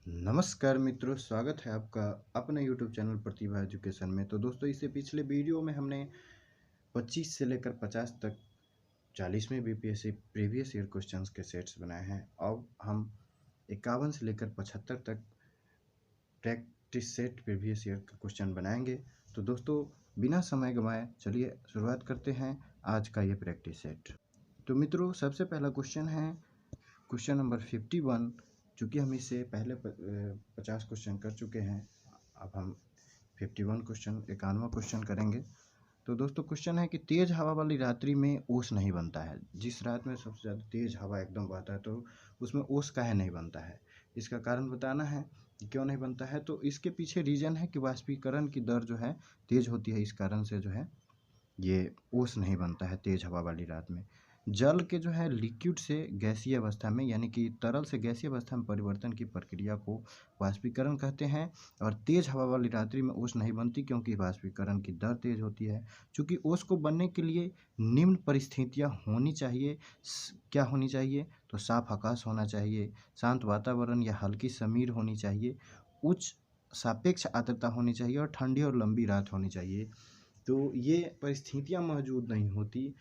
नमस्कार मित्रों, स्वागत है आपका अपने यूट्यूब चैनल प्रतिभा एजुकेशन में। तो दोस्तों, इससे पिछले वीडियो में हमने 25 से लेकर 50 तक 40वें बीपीएससी प्रीवियस ईयर क्वेश्चंस के सेट्स बनाए हैं। अब हम 51 से लेकर 75 तक प्रैक्टिस सेट प्रीवियस ईयर का क्वेश्चन बनाएंगे। तो दोस्तों, बिना समय गंवाए चलिए शुरुआत करते हैं आज का ये प्रैक्टिस सेट। तो मित्रों, सबसे पहला क्वेश्चन है क्वेश्चन नंबर 51। चूँकि हम इससे पहले 50 क्वेश्चन कर चुके हैं, अब हम 51 क्वेश्चन 51वां क्वेश्चन करेंगे। तो दोस्तों, क्वेश्चन है कि तेज़ हवा वाली रात्रि में ओस नहीं बनता है। जिस रात में सबसे ज़्यादा तेज़ हवा एकदम बहता है तो उसमें ओस काहे नहीं बनता है, इसका कारण बताना है कि क्यों नहीं बनता है। तो इसके पीछे रीज़न है कि वाष्पीकरण की दर जो है तेज़ होती है, इस कारण से जो है ये ओस नहीं बनता है तेज़ हवा वाली रात में। जल के जो है लिक्विड से गैसीय अवस्था में, यानी कि तरल से गैसीय अवस्था में परिवर्तन की प्रक्रिया को वाष्पीकरण कहते हैं। और तेज़ हवा वाली रात्रि में ओस नहीं बनती क्योंकि वाष्पीकरण की दर तेज़ होती है। चूँकि ओस को बनने के लिए निम्न परिस्थितियाँ होनी चाहिए। क्या होनी चाहिए? तो साफ आकाश होना चाहिए, शांत वातावरण या हल्की समीर होनी चाहिए, उच्च सापेक्ष आर्द्रता होनी चाहिए और ठंडी और लंबी रात होनी चाहिए। तो ये परिस्थितियाँ मौजूद नहीं होती,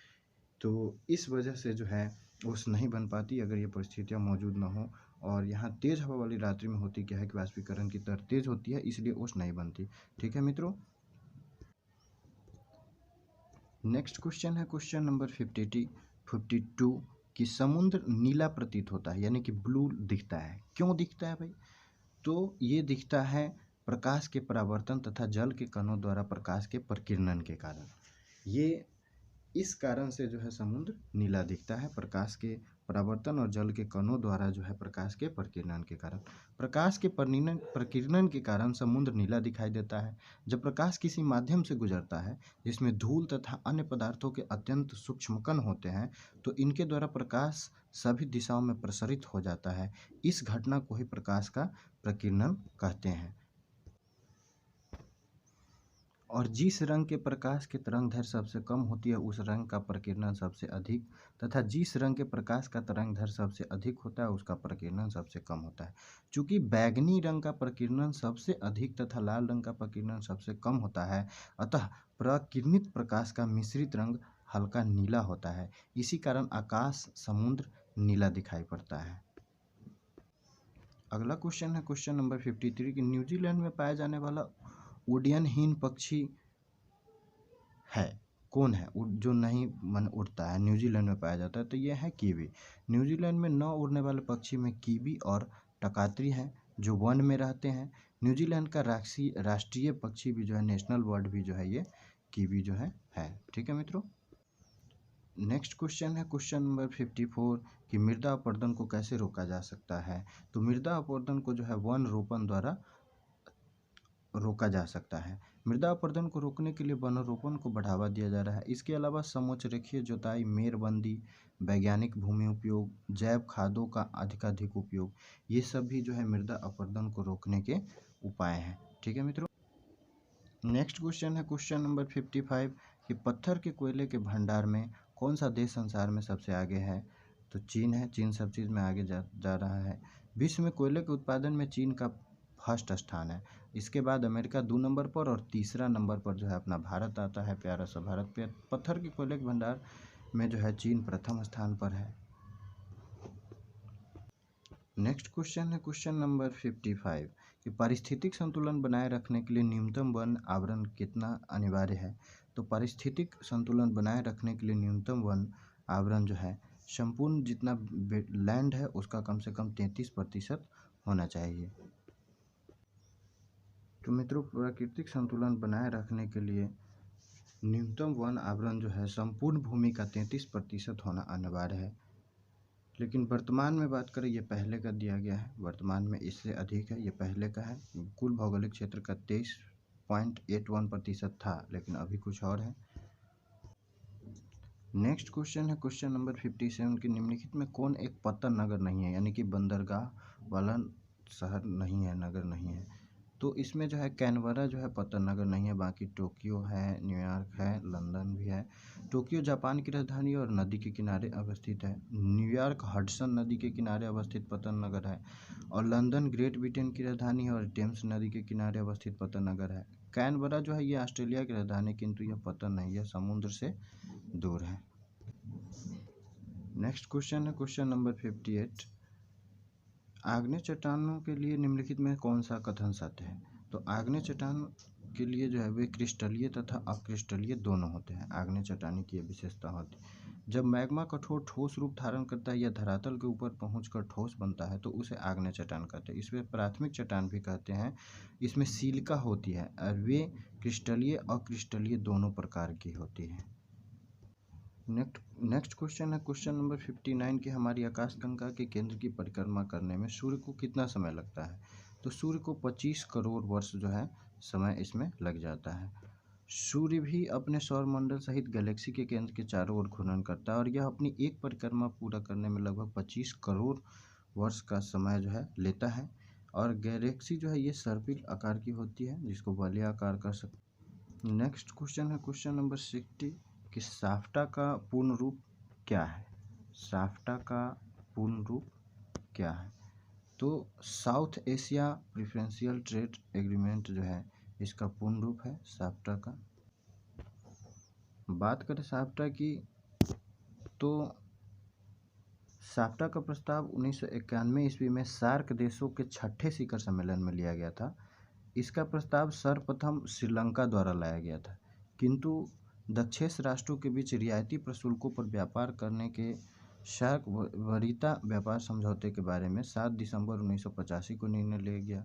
तो इस वजह से जो है ओस नहीं बन पाती अगर ये परिस्थितियाँ मौजूद ना हो। और यहाँ तेज़ हवा वाली रात्रि में होती क्या है कि वाष्पीकरण की दर तेज़ होती है, इसलिए ओस नहीं बनती। ठीक है मित्रों। नेक्स्ट क्वेश्चन है क्वेश्चन नंबर 52 कि समुद्र नीला प्रतीत होता है, यानी कि ब्लू दिखता है। क्यों दिखता है भाई? तो ये दिखता है प्रकाश के परावर्तन तथा जल के कणों द्वारा प्रकाश के प्रकीर्णन के कारण। ये इस कारण से जो है समुद्र नीला दिखता है, प्रकाश के परावर्तन और जल के कणों द्वारा जो है प्रकाश के प्रकीर्णन के कारण। प्रकाश के प्रकीर्णन के कारण समुद्र नीला दिखाई देता है। जब प्रकाश किसी माध्यम से गुजरता है जिसमें धूल तथा अन्य पदार्थों के अत्यंत सूक्ष्म कण होते हैं, तो इनके द्वारा प्रकाश सभी दिशाओं में प्रसारित हो जाता है। इस घटना को ही प्रकाश का प्रकीर्णन कहते हैं। और जिस रंग के प्रकाश की तरंगदैर्घ्य सबसे कम होती है उस रंग का प्रकीर्णन सबसे अधिक, तथा जिस रंग के प्रकाश का तरंगदैर्घ्य सबसे अधिक होता है उसका प्रकीर्णन सबसे कम होता है। चूँकि बैंगनी रंग का प्रकीर्णन सबसे अधिक तथा लाल रंग का प्रकीर्णन सबसे कम होता है, अतः प्रकीर्णित प्रकाश का मिश्रित रंग हल्का नीला होता है। इसी कारण आकाश, समुद्र नीला दिखाई पड़ता है। अगला क्वेश्चन है क्वेश्चन नंबर 53 कि न्यूजीलैंड में पाया जाने वाला उड्डयनहीन पक्षी है कौन है? जो नहीं उड़ता है, न्यूजीलैंड में पाया जाता है, तो ये है कीवी। न्यूजीलैंड में 9 उड़ने वाले पक्षी में कीवी और टकात्री हैं जो वन में रहते हैं। न्यूजीलैंड का राष्ट्रीय पक्षी भी जो है, नेशनल बर्ड भी जो है, ये कीवी जो है। ठीक है मित्रों। नेक्स्ट क्वेश्चन है क्वेश्चन नंबर 54 कि मृदा अपरदन को कैसे रोका जा सकता है। तो मृदा अपरदन को जो है वन रोपण द्वारा रोका जा सकता है। मृदा अपरदन को रोकने के लिए वनरोपण को बढ़ावा दिया जा रहा है। इसके अलावा समोच्च रेखीय जुताई, मेड़बंदी, वैज्ञानिक भूमि उपयोग, जैव खादों का अधिकाधिक उपयोग, ये सब भी जो है मृदा अपरदन को रोकने के उपाय हैं। ठीक है मित्रों। नेक्स्ट क्वेश्चन है क्वेश्चन नंबर 55 कि पत्थर के कोयले के भंडार में कौन सा देश संसार में सबसे आगे है। तो चीन है। चीन सब चीज़ में आगे जा रहा है। विश्व में कोयले के उत्पादन में चीन का फर्स्ट स्थान है। इसके बाद अमेरिका 2 नंबर पर और तीसरा नंबर पर जो है अपना भारत आता है, प्यारा सा भारत पे। पत्थर के कोयले के भंडार में जो है चीन प्रथम स्थान पर है। नेक्स्ट क्वेश्चन है क्वेश्चन नंबर 55 कि पारिस्थितिक संतुलन बनाए रखने के लिए न्यूनतम वन आवरण कितना अनिवार्य है। तो पारिस्थितिक संतुलन बनाए रखने के लिए न्यूनतम वन आवरण जो है, संपूर्ण जितना लैंड है उसका कम से कम 33% होना चाहिए। तो मित्रों, प्राकृतिक संतुलन बनाए रखने के लिए न्यूनतम वन आवरण जो है संपूर्ण भूमि का 33% होना अनिवार्य है। लेकिन वर्तमान में बात करें, ये पहले का दिया गया है, वर्तमान में इससे अधिक है। ये पहले का है। कुल भौगोलिक क्षेत्र का 23.81% था, लेकिन अभी कुछ और है। नेक्स्ट क्वेश्चन है क्वेश्चन नंबर 57 कि निम्नलिखित में कौन एक पत्तन नगर नहीं है, यानी कि बंदरगाह वाला शहर नहीं है, नगर नहीं है। तो इसमें जो है कैनबरा जो है पतन नगर नहीं है, बाकी टोक्यो है, न्यूयॉर्क है, लंदन भी है। टोक्यो जापान की राजधानी है और नदी के किनारे अवस्थित है। न्यूयॉर्क हडसन नदी के किनारे अवस्थित पतन नगर है और लंदन ग्रेट ब्रिटेन की राजधानी है और टेम्स नदी के किनारे अवस्थित पतन नगर है। कैनबरा जो है ये ऑस्ट्रेलिया की राजधानी है, किंतु यह पतन नहीं, यह समुद्र से दूर है। नेक्स्ट क्वेश्चन है क्वेश्चन नंबर 58। आग्नेय चट्टानों के लिए निम्नलिखित में कौन सा कथन सत्य है? तो आग्नेय चट्टान के लिए जो है वे क्रिस्टलीय तथा अक्रिस्टलीय दोनों होते हैं। आग्नेय चट्टानी की यह विशेषता होती है। जब मैग्मा कठोर ठोस रूप धारण करता है या धरातल के ऊपर पहुंचकर ठोस बनता है तो उसे आग्नेय चट्टान कहते हैं। इसमें प्राथमिक चट्टान भी कहते हैं। इसमें सिलिका होती है और वे क्रिस्टलीय अक्रिस्टलीय दोनों प्रकार की होती है। नेक्स्ट क्वेश्चन है क्वेश्चन नंबर 59 कि हमारी आकाशगंगा के केंद्र की परिक्रमा करने में सूर्य को कितना समय लगता है? तो सूर्य को 25 करोड़ वर्ष जो है समय इसमें लग जाता है। सूर्य भी अपने सौरमंडल सहित गैलेक्सी के केंद्र के चारों ओर घूर्णन करता है और यह अपनी एक परिक्रमा पूरा करने में लगभग 25 करोड़ वर्ष का समय जो है लेता है। और गैलेक्सी जो है ये सर्पिल आकार की होती है जिसको वलय आकार कर सकते। नेक्स्ट क्वेश्चन है क्वेश्चन नंबर 60 कि साफ्टा का पूर्ण रूप क्या है? साफ्टा का पूर्ण रूप क्या है? तो south Asia preferential trade agreement जो है इसका पूर्ण रूप है साफ्टा का। बात करें साफ्टा की तो साफ्टा का प्रस्ताव 1991 ईस्वी में सार्क देशों के 6ठे शिखर सम्मेलन में लिया गया था। इसका प्रस्ताव सर्वप्रथम श्रीलंका द्वारा लाया गया था, किंतु दक्षेण राष्ट्रों के बीच रियायती प्रशुल्कों पर व्यापार करने के सार्क वरीयता व्यापार समझौते के बारे में 7 दिसंबर 1985 को निर्णय लिया गया।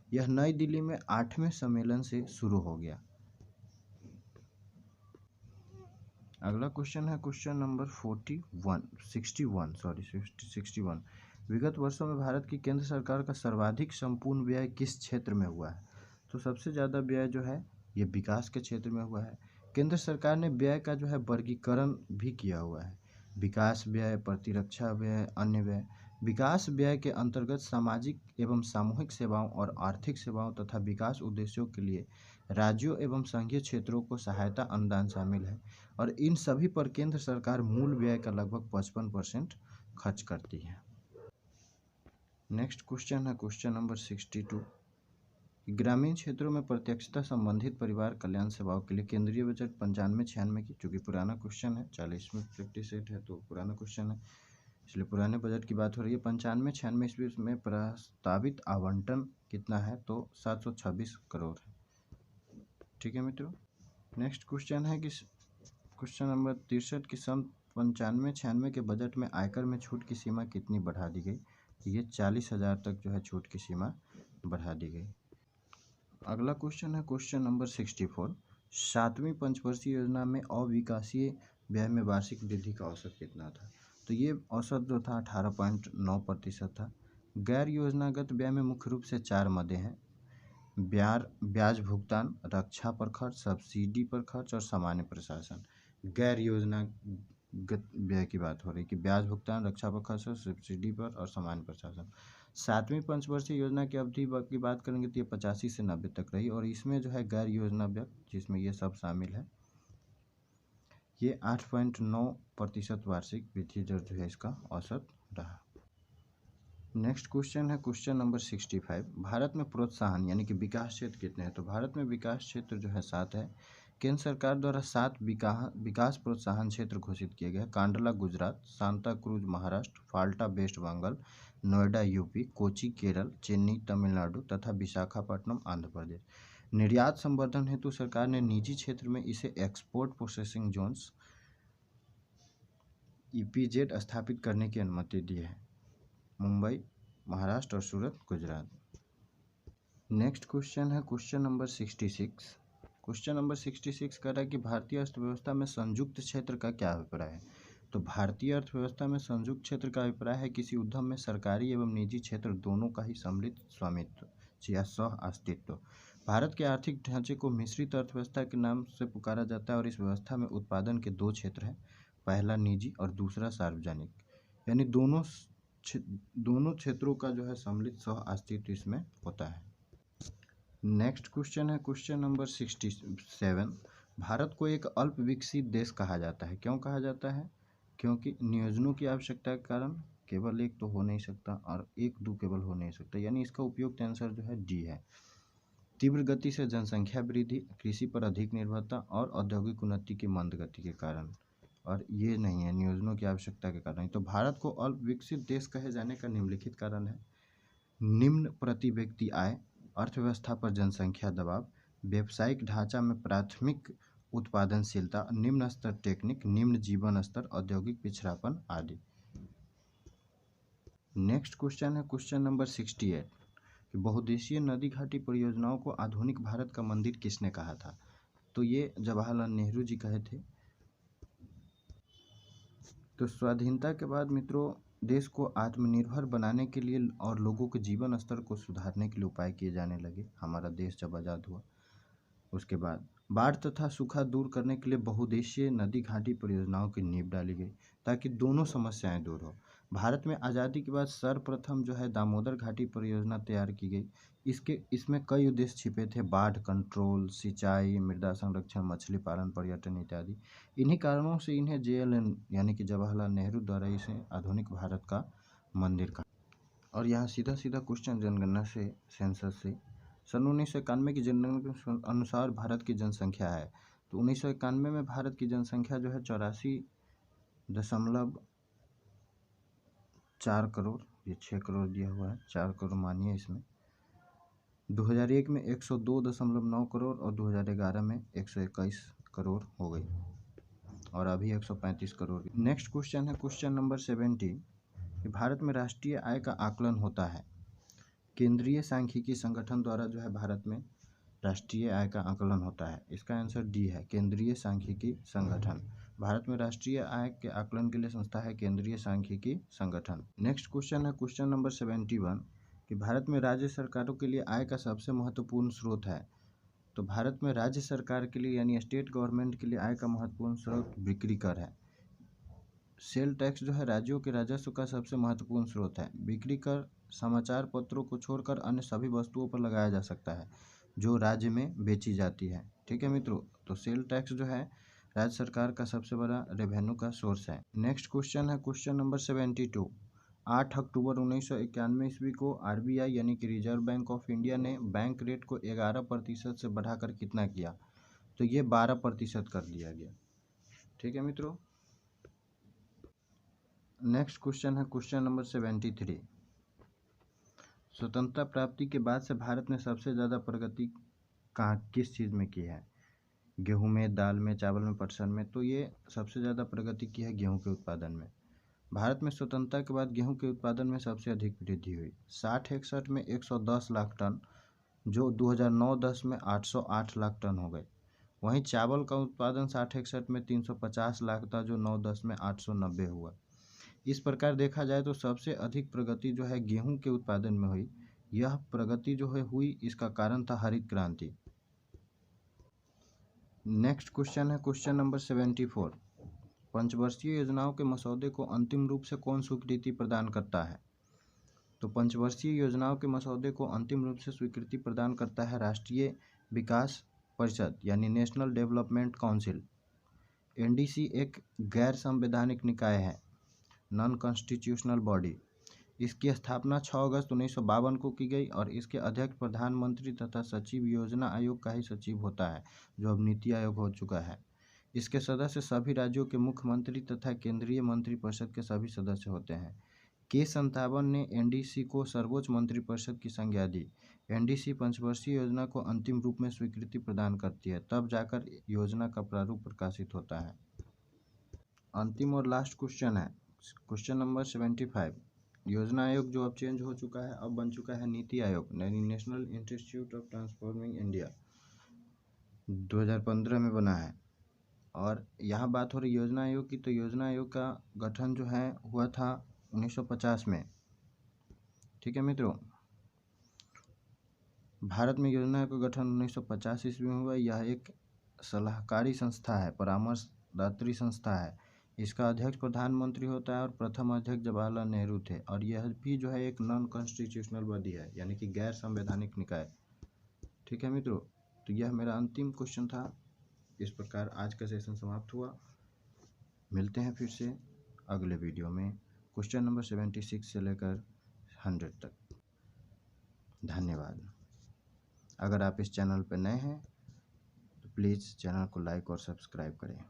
यह नई दिल्ली में 8वें सम्मेलन से शुरू हो गया। अगला क्वेश्चन है क्वेश्चन नंबर 61। विगत वर्षों में भारत की केंद्र सरकार का सर्वाधिक संपूर्ण व्यय किस क्षेत्र में हुआ है? तो सबसे ज़्यादा व्यय जो है ये विकास के क्षेत्र में हुआ है। केंद्र सरकार ने व्यय का जो है वर्गीकरण भी किया हुआ है। विकास व्यय, प्रतिरक्षा व्यय, अन्य व्यय। विकास व्यय के अंतर्गत सामाजिक एवं सामूहिक सेवाओं और आर्थिक सेवाओं तथा विकास उद्देश्यों के लिए राज्यों एवं संघीय क्षेत्रों को सहायता अनुदान शामिल है और इन सभी पर केंद्र सरकार मूल व्यय का लगभग 55% खर्च करती है। नेक्स्ट क्वेश्चन है क्वेश्चन नंबर 62। ग्रामीण क्षेत्रों में प्रत्यक्षता संबंधित परिवार कल्याण सेवाओं के लिए केंद्रीय बजट 95-96 की, चूँकि पुराना क्वेश्चन है 40 में प्रैक्टिस सेट है तो पुराना क्वेश्चन है इसलिए पुराने बजट की बात हो रही है। 95-96 ईस्वी में प्रस्तावित आवंटन कितना है? तो 726 करोड़ है। ठीक है मित्रों। नेक्स्ट क्वेश्चन है कि क्वेश्चन नंबर 63 कि सन 95-96 के बजट में आयकर में छूट की सीमा कितनी बढ़ा दी गई? ये 40,000 तक जो है छूट की सीमा बढ़ा दी गई। अगला क्वेश्चन है क्वेश्चन नंबर 64। 7वीं पंचवर्षीय योजना में अविकासीय व्यय में वार्षिक वृद्धि का औसत कितना था? तो ये औसत जो था 18.9% था। गैर योजनागत व्यय में मुख्य रूप से 4 मदें हैं: ब्याज भुगतान, रक्षा पर खर्च, सब्सिडी पर खर्च और सामान्य प्रशासन। गैर योजनागत व्यय की बात हो रही है कि ब्याज भुगतान, रक्षा पर खर्च, सब्सिडी पर और सामान्य प्रशासन। 7वीं पंचवर्षीय योजना की अवधि की बात करेंगे तो ये 85 से 90 तक रही और इसमें जो है गैर योजना व्यय जिसमें ये सब शामिल है ये 8.9% वार्षिक वृद्धि दर जो है इसका औसत रहा। नेक्स्ट क्वेश्चन है क्वेश्चन नंबर 65। भारत में प्रोत्साहन यानी कि विकास क्षेत्र कितने हैं? तो भारत में विकास क्षेत्र जो है 7 है। केंद्र सरकार द्वारा 7 विकास प्रोत्साहन क्षेत्र घोषित किए गए। कांडला गुजरात, सांता क्रूज महाराष्ट्र, फाल्टा वेस्ट बंगाल, नोएडा यूपी, कोची केरल, चेन्नई तमिलनाडु तथा विशाखापट्टनम आंध्र प्रदेश। निर्यात संवर्धन हेतु सरकार ने निजी क्षेत्र में इसे एक्सपोर्ट प्रोसेसिंग जोन्स EPZ स्थापित करने की अनुमति दी है। मुंबई महाराष्ट्र और सूरत गुजरात। नेक्स्ट क्वेश्चन है क्वेश्चन नंबर 66। क्वेश्चन नंबर 66 कह रहा है कि भारतीय अर्थव्यवस्था में संयुक्त क्षेत्र का क्या अभिप्राय है? तो भारतीय अर्थव्यवस्था में संयुक्त क्षेत्र का अभिप्राय है किसी उद्यम में सरकारी एवं निजी क्षेत्र दोनों का ही सम्मिलित स्वामित्व या सह अस्तित्व। भारत के आर्थिक ढांचे को मिश्रित अर्थव्यवस्था के नाम से पुकारा जाता है और इस व्यवस्था में उत्पादन के 2 क्षेत्र हैं, पहला निजी और दूसरा सार्वजनिक, यानी दोनों क्षेत्रों का जो है सम्मिलित सह अस्तित्व इसमें होता है। नेक्स्ट क्वेश्चन है क्वेश्चन नंबर 67। भारत को एक अल्प विकसित देश कहा जाता है, क्यों कहा जाता है? क्योंकि नियोजनों की आवश्यकता के कारण केवल एक तो हो नहीं सकता और एक दो केवल हो नहीं सकता, यानी इसका उपयुक्त आंसर जो है डी है। तीव्र गति से जनसंख्या वृद्धि, कृषि पर अधिक निर्भरता और औद्योगिक उन्नति की मंद गति के कारण, और ये नहीं है नियोजनों की आवश्यकता के कारण। तो भारत को अल्प विकसित देश कहे जाने का निम्नलिखित कारण है: निम्न प्रति व्यक्ति आय, अर्थव्यवस्था पर जनसंख्या दबाव, व्यावसायिक ढांचा में प्राथमिक उत्पादनशीलता, निम्न स्तर टेक्निक, निम्न जीवन स्तर, औद्योगिक पिछड़ापन आदि। नेक्स्ट क्वेश्चन है क्वेश्चन नंबर 68 कि बहुउद्देशीय नदी घाटी परियोजनाओं को आधुनिक भारत का मंदिर किसने कहा था? तो ये जवाहरलाल नेहरू जी कहे थे। तो स्वाधीनता के बाद मित्रों देश को आत्मनिर्भर बनाने के लिए और लोगों के जीवन स्तर को सुधारने के लिए उपाय किए जाने लगे। हमारा देश जब आज़ाद हुआ उसके बाद बाढ़ तथा सूखा दूर करने के लिए बहुउद्देशीय नदी घाटी परियोजनाओं की नींव डाली गई ताकि दोनों समस्याएं दूर हो। भारत में आज़ादी के बाद सर्वप्रथम जो है दामोदर घाटी परियोजना तैयार की गई। इसमें कई उद्देश्य छिपे थे: बाढ़ कंट्रोल, सिंचाई, मृदा संरक्षण, मछली पालन, पर्यटन इत्यादि। इन्हीं कारणों से इन्हें JLN यानी कि जवाहरलाल नेहरू द्वारा इसे आधुनिक भारत का मंदिर कहा। और यहाँ सीधा सीधा क्वेश्चन जनगणना से, सेंसस से। सन 1991 की जनगणना के अनुसार भारत की जनसंख्या है। तो 1991 में भारत की जनसंख्या जो है 84.4 करोड़, ये 6 करोड़ दिया हुआ है, 4 करोड़ मानिए इसमें। 2001 में 102.9 करोड़ और 2011 में 121 करोड़ हो गई और अभी 135 करोड़। नेक्स्ट क्वेश्चन है क्वेश्चन नंबर 70 कि भारत में राष्ट्रीय आय का आकलन होता है। केंद्रीय सांख्यिकी संगठन द्वारा जो है भारत में राष्ट्रीय आय का आकलन होता है। इसका आंसर डी है, केंद्रीय सांख्यिकी संगठन। भारत में राष्ट्रीय आय के आकलन के लिए संस्था है केंद्रीय सांख्यिकी संगठन। नेक्स्ट क्वेश्चन है क्वेश्चन नंबर 71 कि भारत में राज्य सरकारों के लिए आय का सबसे महत्वपूर्ण स्रोत है। तो भारत में राज्य सरकार के लिए यानी स्टेट गवर्नमेंट के लिए आय का महत्वपूर्ण स्रोत बिक्री कर है। सेल टैक्स जो है राज्यों के राजस्व का सबसे महत्वपूर्ण स्रोत है। बिक्री कर समाचार पत्रों को छोड़कर अन्य सभी वस्तुओं पर लगाया जा सकता है जो राज्य में बेची जाती है। ठीक है मित्रों, तो सेल टैक्स जो है राज्य सरकार का सबसे बड़ा रेवेन्यू का सोर्स है। नेक्स्ट क्वेश्चन है क्वेश्चन नंबर 72। 8 अक्टूबर 1991 ईस्वी को RBI यानी कि रिजर्व बैंक ऑफ इंडिया ने बैंक रेट को 11% से बढ़ाकर कितना किया? तो ये 12% कर दिया गया। ठीक है मित्रों। नेक्स्ट क्वेश्चन है क्वेश्चन नंबर 73। स्वतंत्रता प्राप्ति के बाद से भारत ने सबसे ज़्यादा प्रगति किस चीज़ में की है? गेहूं में, दाल में, चावल में, पटसन में। तो ये सबसे ज़्यादा प्रगति की है गेहूं के उत्पादन में। भारत में स्वतंत्रता के बाद गेहूं के उत्पादन में सबसे अधिक वृद्धि हुई। 60-61 में 110 लाख टन, जो 2009-10 में 808 लाख टन हो गए। वहीं चावल का उत्पादन 60-61 में 350 लाख था, जो 9-10 में 890 हुआ। इस प्रकार देखा जाए तो सबसे अधिक प्रगति जो है गेहूं के उत्पादन में हुई। यह प्रगति जो है हुई, इसका कारण था हरित क्रांति। नेक्स्ट क्वेश्चन है क्वेश्चन नंबर 74। पंचवर्षीय योजनाओं के मसौदे को अंतिम रूप से कौन स्वीकृति प्रदान करता है? तो पंचवर्षीय योजनाओं के मसौदे को अंतिम रूप से स्वीकृति प्रदान करता है राष्ट्रीय विकास परिषद यानी नेशनल डेवलपमेंट काउंसिल। NDC एक गैर संवैधानिक निकाय है, नॉन कॉन्स्टिट्यूशनल बॉडी। इसकी स्थापना 6 अगस्त 1952 को की गई और इसके अध्यक्ष प्रधानमंत्री तथा सचिव योजना आयोग का ही सचिव होता है, जो अब नीति आयोग हो चुका है। इसके सदस्य सभी राज्यों के मुख्यमंत्री तथा केंद्रीय मंत्रिपरिषद के सभी सदस्य होते हैं। K57 ने NDC को सर्वोच्च मंत्रिपरिषद की संज्ञा दी। NDC पंचवर्षीय योजना को अंतिम रूप में स्वीकृति प्रदान करती है, तब जाकर योजना का प्रारूप प्रकाशित होता है। अंतिम और लास्ट क्वेश्चन है क्वेश्चन नंबर 75। योजना आयोग जो अब चेंज हो चुका है, अब बन चुका है नीति आयोग यानी national institute of transforming India, 2015 में बना है। और यहाँ बात हो रही योजना आयोग की, तो योजना आयोग का गठन जो है हुआ था 1950 में। ठीक है मित्रों, भारत में योजना आयोग का गठन 1950 ईस्वी में हुआ। यह एक सलाहकारी संस्था है, परामर्शदात्री संस्था है। इसका अध्यक्ष प्रधानमंत्री होता है और प्रथम अध्यक्ष जवाहरलाल नेहरू थे। और यह भी जो है एक नॉन कॉन्स्टिट्यूशनल बॉडी है यानी कि गैर संवैधानिक निकाय। ठीक है मित्रों, तो यह मेरा अंतिम क्वेश्चन था। इस प्रकार आज का सेशन समाप्त हुआ। मिलते हैं फिर से अगले वीडियो में क्वेश्चन नंबर 76 से लेकर 100 तक। धन्यवाद। अगर आप इस चैनल पर नए हैं तो प्लीज़ चैनल को लाइक और सब्सक्राइब करें।